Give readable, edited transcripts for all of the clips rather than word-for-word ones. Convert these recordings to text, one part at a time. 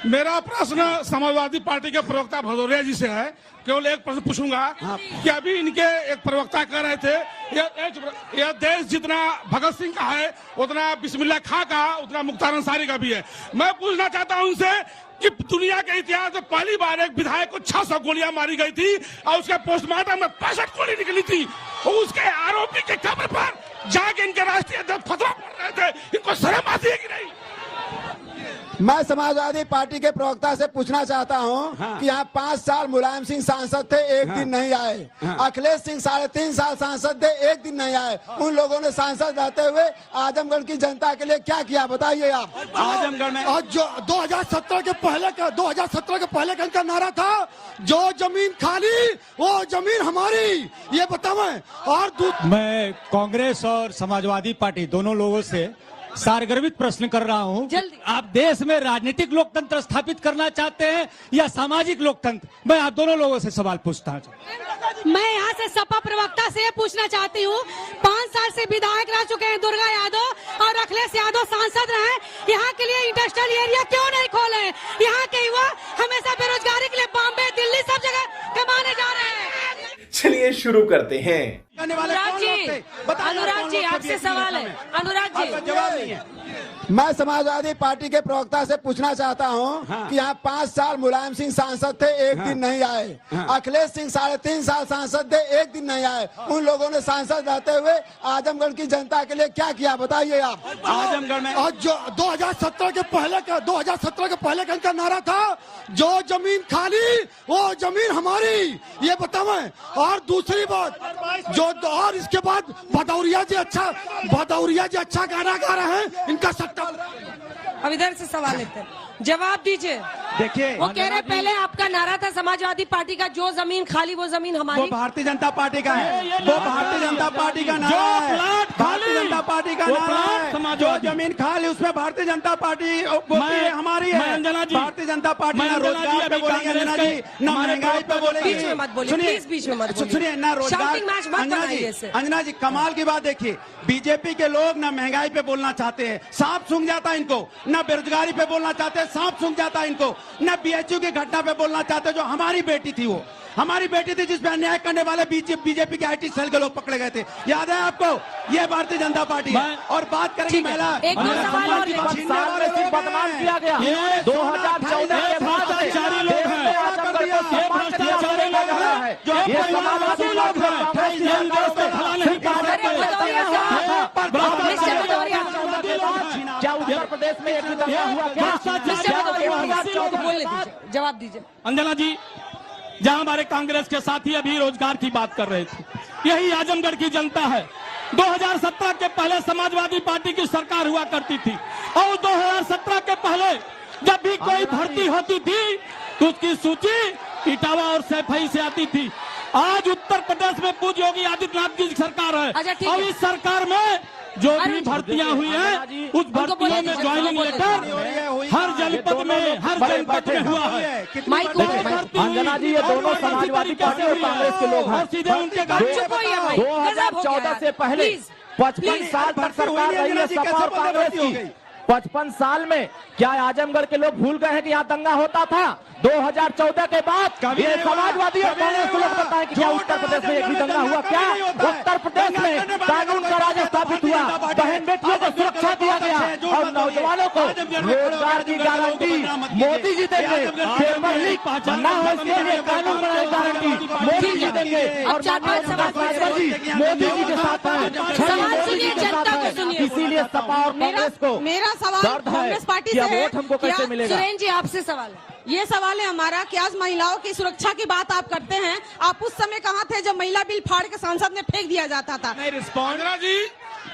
मेरा प्रश्न समाजवादी पार्टी के प्रवक्ता भदौरिया जी से है। केवल एक प्रश्न पूछूंगा कि अभी इनके एक प्रवक्ता कह रहे थे यह देश जितना भगत सिंह का है उतना बिस्मिल्लाह खां का, उतना मुख्तार अंसारी का भी है। मैं पूछना चाहता हूं उनसे कि दुनिया के इतिहास में पहली बार एक विधायक को 600 गोलियां मारी गई थी और उसके पोस्टमार्टम में 65 गोली निकली थी। उसके आरोपी के कब्र पर जाके इनके राष्ट्रीय अध्यक्ष फतवा पढ़ रहे थे। इनको शर्म आती है कि नहीं? मैं समाजवादी पार्टी के प्रवक्ता से पूछना चाहता हूं कि यहाँ 5 साल मुलायम सिंह सांसद थे, एक दिन नहीं आए। अखिलेश सिंह 3.5 साल सांसद थे, एक दिन नहीं आए। उन लोगों ने सांसद रहते हुए आजमगढ़ की जनता के लिए क्या किया, बताइए आप। आजमगढ़ में और जो 2017 के पहले का इनका नारा था, जो जमीन खाली वो जमीन हमारी, ये बतावें। और मैं कांग्रेस और समाजवादी पार्टी दोनों लोगों से सारगर्भित प्रश्न कर रहा हूं। आप देश में राजनीतिक लोकतंत्र स्थापित करना चाहते हैं या सामाजिक लोकतंत्र? मैं आप दोनों लोगों से सवाल पूछता हूं। मैं यहाँ से सपा प्रवक्ता से पूछना चाहती हूँ, 5 साल से विधायक रह चुके हैं दुर्गा यादव और अखिलेश यादव सांसद रहे, यहाँ के लिए इंडस्ट्रियल एरिया क्यों नहीं खोले? यहाँ के युवा हमेशा बेरोजगारी के लिए बॉम्बे, दिल्ली सब जगह कमाने जा रहे हैं। चलिए शुरू करते हैं। अनुराग जी आपसे सवाल है। अनुराग जी जवाब नहीं है। मैं समाजवादी पार्टी के प्रवक्ता से पूछना चाहता हूं कि यहाँ 5 साल मुलायम सिंह सांसद थे, एक दिन नहीं आए। अखिलेश सिंह 3.5 साल सांसद थे, एक दिन नहीं आए। उन लोगों ने सांसद रहते हुए आजमगढ़ की जनता के लिए क्या किया, बताइए आप। आजमगढ़ में और जो 2017 के पहले का इनका नारा था, जो जमीन खाली वो जमीन हमारी, ये बतावें। और दूसरी बात जो, और इसके बाद भदौरिया जी अच्छा गाना गा रहे हैं। इनका सट्टा अब इधर से सवाल लेते हैं, जवाब दीजिए। देखिए, वो कह रहे पहले आपका नारा था समाजवादी पार्टी का, जो जमीन खाली वो जमीन हमारी। वो भारतीय जनता पार्टी का है, वो भारतीय जनता पार्टी का नारा है, भारतीय जनता पार्टी का नारा है। जो जमीन खाली उसमें भारतीय जनता पार्टी हमारी है। भारतीय जनता पार्टी ना रोजगार पे बोलेगी अंजना जी, ना महंगाई पे बोलेगी। बीच में मत बोलिए, प्लीज बीच में मत बोलिए। सुनिए, ना रोजगार। अंजना जी कमाल की बात देखिए, बीजेपी के लोग ना महंगाई पे बोलना चाहते हैं, सांप सूंघ जाता है इनको, ना बेरोजगारी पे बोलना चाहते हैं, सांप सूंघ जाता है इनको, न बीएचयू की घटना पे बोलना चाहते। जो हमारी बेटी थी, वो हमारी बेटी थी जिसपे अन्याय करने वाले बीजेपी के आईटी सेल के लोग पकड़े गए थे, याद है आपको? ये भारतीय जनता पार्टी है। और बात करेंगे महिला, एक दो सवाल और बदनाम किया गया। 2014 के बाद भ्रष्टाचारी लोग हैं, भ्रष्टाचारी लोग हैं, जो समाजवादी लोग हैं। क्या उत्तर प्रदेश में एक दंगा हुआ क्या? जवाब दीजिए। अंजना जी, जहां हमारे कांग्रेस के साथी अभी रोजगार की बात कर रहे थे, यही आजमगढ़ की जनता है। 2017 के पहले समाजवादी पार्टी की सरकार हुआ करती थी और 2017 के पहले जब भी कोई भर्ती होती थी तो उसकी सूची इटावा और सैफई से आती थी। आज उत्तर प्रदेश में पूज्य योगी आदित्यनाथ की सरकार है और इस सरकार में जो भी भर्तियां हुई हैं, उस भर्तियों में ज्वाइनिंग लेटर हर जनपद में हुआ है। अंजना जी, ये दोनों समाजवादी पार्टी और कांग्रेस के लोग हैं। सीधे उनके 2014 से पहले 55 साल तक सरकार रही है सपा और कांग्रेस की। 55 साल में क्या आजमगढ़ के लोग भूल गए हैं कि यहाँ दंगा होता था? 2014 के बाद ये समाजवादी और कांग्रेस को लोग बताएं कि क्या उत्तर प्रदेश में एक भी दंगा हुआ क्या? उत्तर प्रदेश में कानून का राज स्थापित हुआ, बहन बेटियों को सुरक्षा दिया गया और नौजवानों को रोजगार की गारंटी मोदी जी देंगे। पेपर लीक ना हो इसके लिए कानून बनाने की गारंटी मोदी जी देंगे और मोदी जी के साथ हैं। इसीलिए सपा और कांग्रेस को मेरा सवाल कांग्रेस पार्टी से है। वोट हमको कैसे मिलेगा? सुरेंद्र जी आपसे सवाल है। ये सवाल है हमारा कि आज महिलाओं की सुरक्षा की बात आप करते हैं, आप उस समय कहाँ थे जब महिला बिल फाड़ के सांसद में फेंक दिया जाता था? अंजना जी,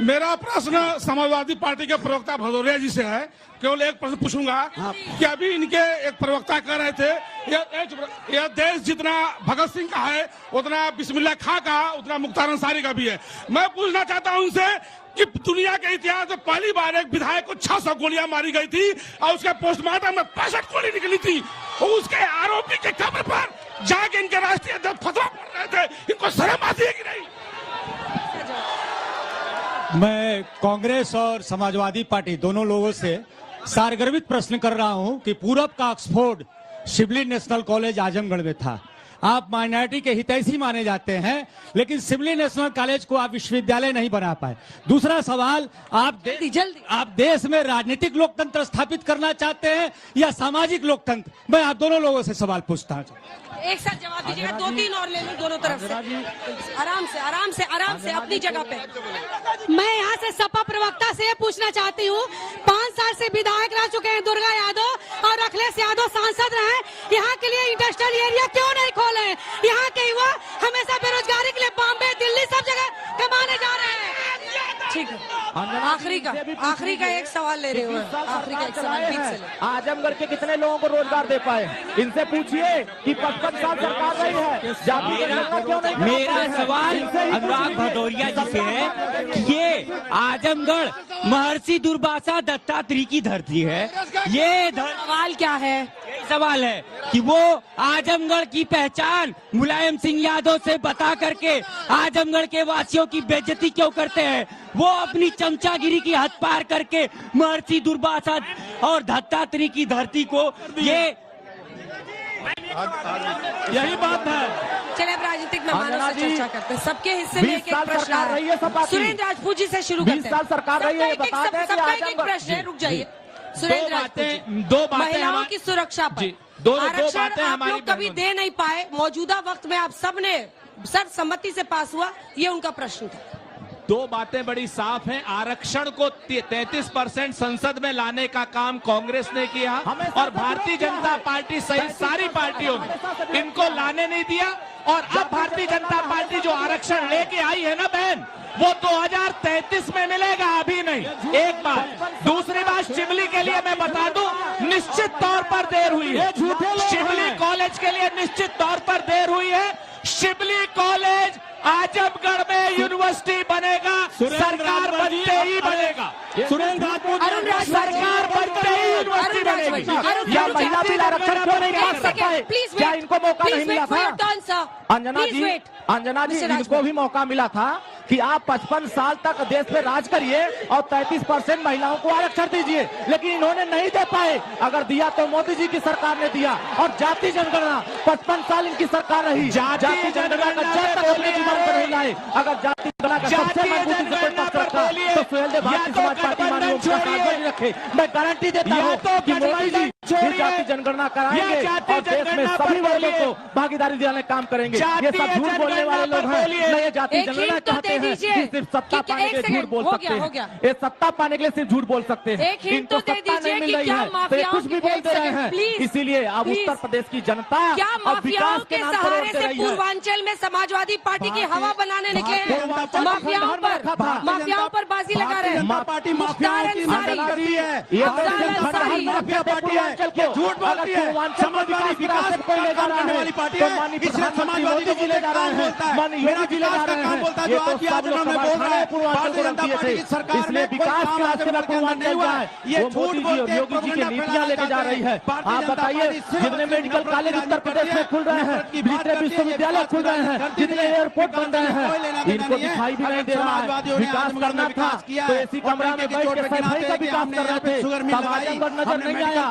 मेरा प्रश्न समाजवादी पार्टी के प्रवक्ता भदौरिया जी से है। केवल एक प्रश्न पूछूंगा कि अभी इनके एक प्रवक्ता कह रहे थे यह देश जितना भगत सिंह का है उतना बिस्मिल्लाह खां का, उतना मुख्तार अंसारी का भी है। मैं पूछना चाहता हूं उनसे कि दुनिया के इतिहास में पहली बार एक विधायक को 600 गोलियां मारी गई थी और उसके पोस्टमार्टम में 65 गोली निकली थी। उसके आरोपी के कब्र पर जाके इनके राष्ट्रीय अध्यक्ष फतवा पढ़ रहे थे। इनको शर्म आती है कि नहीं? मैं कांग्रेस और समाजवादी पार्टी दोनों लोगों से सारगर्भित प्रश्न कर रहा हूं कि पूरब का Oxford Shibli national college Azamgarh में था। आप माइनॉरिटी के हितैषी माने जाते हैं, लेकिन शिबली नेशनल कॉलेज को आप विश्वविद्यालय नहीं बना पाए। दूसरा सवाल, आप देश में राजनीतिक लोकतंत्र स्थापित करना चाहते हैं या सामाजिक लोकतंत्र? मैं आप दोनों लोगों से सवाल पूछता हूँ। एक साथ जवाब दीजिएगा, 2-3 और ले लो दोनों तरफ से। आराम से अपनी जगह पे। मैं यहाँ से सपा प्रवक्ता से ये पूछना चाहती हूँ, 5 साल से विधायक रह चुके हैं दुर्गा यादव और अखिलेश यादव सांसद रहे, यहाँ के लिए इंडस्ट्रियल एरिया क्यों नहीं खोले? यहाँ के युवा हमेशा बेरोजगारी के लिए बॉम्बे, दिल्ली सब जगह कमाने जा रहे हैं। ठीक है, आखिरी का एक सवाल ले रहे हो। आखिरी का एक सवाल आजमगढ़ के कितने लोगों को रोजगार दे पाए? इनसे पूछिए कि 55 साल सरकार रही है, जाति जनगणना क्यों नहीं? मेरा सवाल अनुराग भदौरिया जी से है कि ये आजमगढ़ महर्षि दुर्वासा दत्तात्रेय की धरती है। ये सवाल क्या है? सवाल है कि वो आजमगढ़ की पहचान मुलायम सिंह यादव से बता करके आजमगढ़ के वासियों की बेइज्जती क्यों करते हैं? वो अपनी चमचागिरी की हद पार करके महर्षि दुर्वासा और दत्तात्रेय की धरती को यही बात है। चले अब राजनीतिक मेहमानों से चर्चा करते हैं। सबके हिस्से में एक प्रश्न आ रहा है। सुरेंद्र राजपूत जी से शुरू करते हैं। 20 साल सरकार रही है, बता दें कि सबका एक प्रश्न है, रुक जाइए। सुरेंद्र राजपूत, दो बातें महिलाओं की सुरक्षा पर आरक्षण आप लोग कभी दे नहीं पाए, मौजूदा वक्त में आप सबने सर्वसम्मति से पास हुआ, ये उनका प्रश्न था। दो बातें बड़ी साफ हैं। आरक्षण को 33% संसद में लाने का काम कांग्रेस ने किया और भारतीय जनता पार्टी सहित सारी पार्टियों ने इनको लाने नहीं दिया। और अब भारतीय जनता पार्टी जो आरक्षण लेके आई है ना बहन, वो 2033 में मिलेगा, अभी नहीं। एक बात। दूसरी बात, शिबली के लिए मैं बता दूं, निश्चित तौर पर देर हुई है। शिबली कॉलेज के लिए निश्चित तौर पर देर हुई है। शिबली कॉलेज आजमगढ़ में यूनिवर्सिटी बनेगा, सरकार बनते ही बनेगा। सुरेंद्र राजपूत, सरकार बनते ही यूनिवर्सिटी बनेगी। या महिला बिल आरक्षण क्यों नहीं मांग सकता है? क्या इनको मौका नहीं मिला था? अंजना जी इनको भी मौका मिला था कि आप 55 साल तक देश में राज करिए और 33% महिलाओं को आरक्षण दीजिए, लेकिन इन्होंने नहीं दे पाए। अगर दिया तो मोदी जी की सरकार ने दिया। और जाति जनगणना 55 साल इनकी सरकार रही, जाति जनगणना का जब तक अपने जीवन पर नहीं लाए। अगर जाति जनगणना का सबसे मजबूती से कोई पक्ष रखा तो सुहेल देव भारतीय समाज पार्टी माननीय मुख्यमंत्री रखे। मैं गारंटी देता हूँ कि मोदी जी जाति जनगणना कराएंगे और देश में सभी वर्गों को भागीदारी दिलाने का काम करेंगे। ये सब झूठ बोलने वाले लोग हैं। ये जाति जनगणना चाहते हैं, सिर्फ सत्ता पाने के लिए झूठ बोल सकते हैं। ये सत्ता पाने के लिए सिर्फ झूठ बोल सकते हैं। इनको सत्ता नहीं मिल रही है तो ये कुछ भी बोल दे रहे हैं। इसीलिए अब उत्तर प्रदेश की जनता अब विकास के नाम पर वोट दे रही है। पूर्वांचल में समाजवादी पार्टी की हवा बनाने निकले हैं, माफियाओं पर बाजी लगा रहे हैं। पार्टी माफियाओं की पार्टी है, ये माफिया पार्टी है, झूठ बोलती है। समाजवादी विकास को ले जा रही वाली पार्टी है, इसलिए समाजवादी जी ले जा रहे हैं। मेरा विकास का काम बोलता है, जो आज आज उन्होंने बोल रहे हैं भारतीय जनता पार्टी की सरकार में कोई काम आजमगढ़ के अंदर नहीं हुआ है। ये झूठ बोलते हैं, योगी जी की नीतियां लेके जा रही है। आप बताइए, जितने मेडिकल कॉलेज उत्तर प्रदेश में खुल रहे हैं, जितने विश्वविद्यालय खुल रहे हैं, जितने एयरपोर्ट बन रहे हैं, इनको दिखाई भी नहीं दे रहा है। विकास करना था तो ऐसी कमरा में बैठ के सफाई का विकास कर रहे थे, तब आजमगढ़ नजर नहीं आया।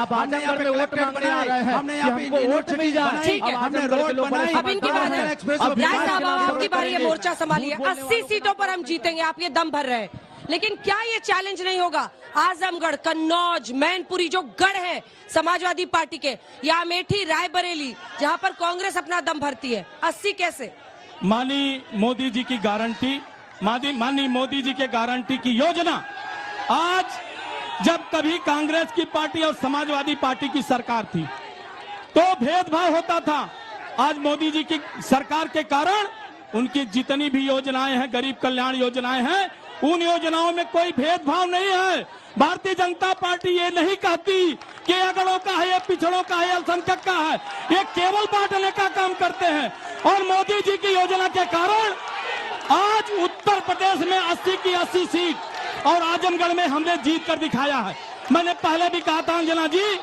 अब आजमगढ़ में वोट मांगने आ रहे हैं कि हमको वोट मिल जाए। अब आजमगढ़ के लोग बड़े अब इनकी बात है। आपकी बारी है, मोर्चा संभालिए। 80 सीटों पर हम जीतेंगे, आप ये दम भर रहे हैं, लेकिन क्या ये चैलेंज नहीं होगा? आजमगढ़, कन्नौज, मैनपुरी जो गढ़ है समाजवादी पार्टी के, या अमेठी, रायबरेली जहां पर कांग्रेस अपना दम भरती है, 80 कैसे? माननीय मोदी जी की गारंटी, माननीय मोदी जी के गारंटी की योजना। आज जब कभी कांग्रेस की पार्टी और समाजवादी पार्टी की सरकार थी तो भेदभाव होता था। आज मोदी जी की सरकार के कारण उनकी जितनी भी योजनाएं हैं, गरीब कल्याण योजनाएं हैं, उन योजनाओं में कोई भेदभाव नहीं है। भारतीय जनता पार्टी ये नहीं कहती कि अगड़ों का है, ये पिछड़ों का है, अल्पसंख्यक का है। ये केवल बांटने का काम करते हैं। और मोदी जी की योजना के कारण आज उत्तर प्रदेश में 80 की 80 सीट और आजमगढ़ में हमने जीत कर दिखाया है। मैंने पहले भी कहा था अंजना जी,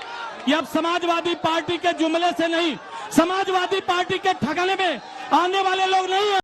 ये अब समाजवादी पार्टी के जुमले से नहीं, समाजवादी पार्टी के ठगने में आने वाले लोग नहीं है।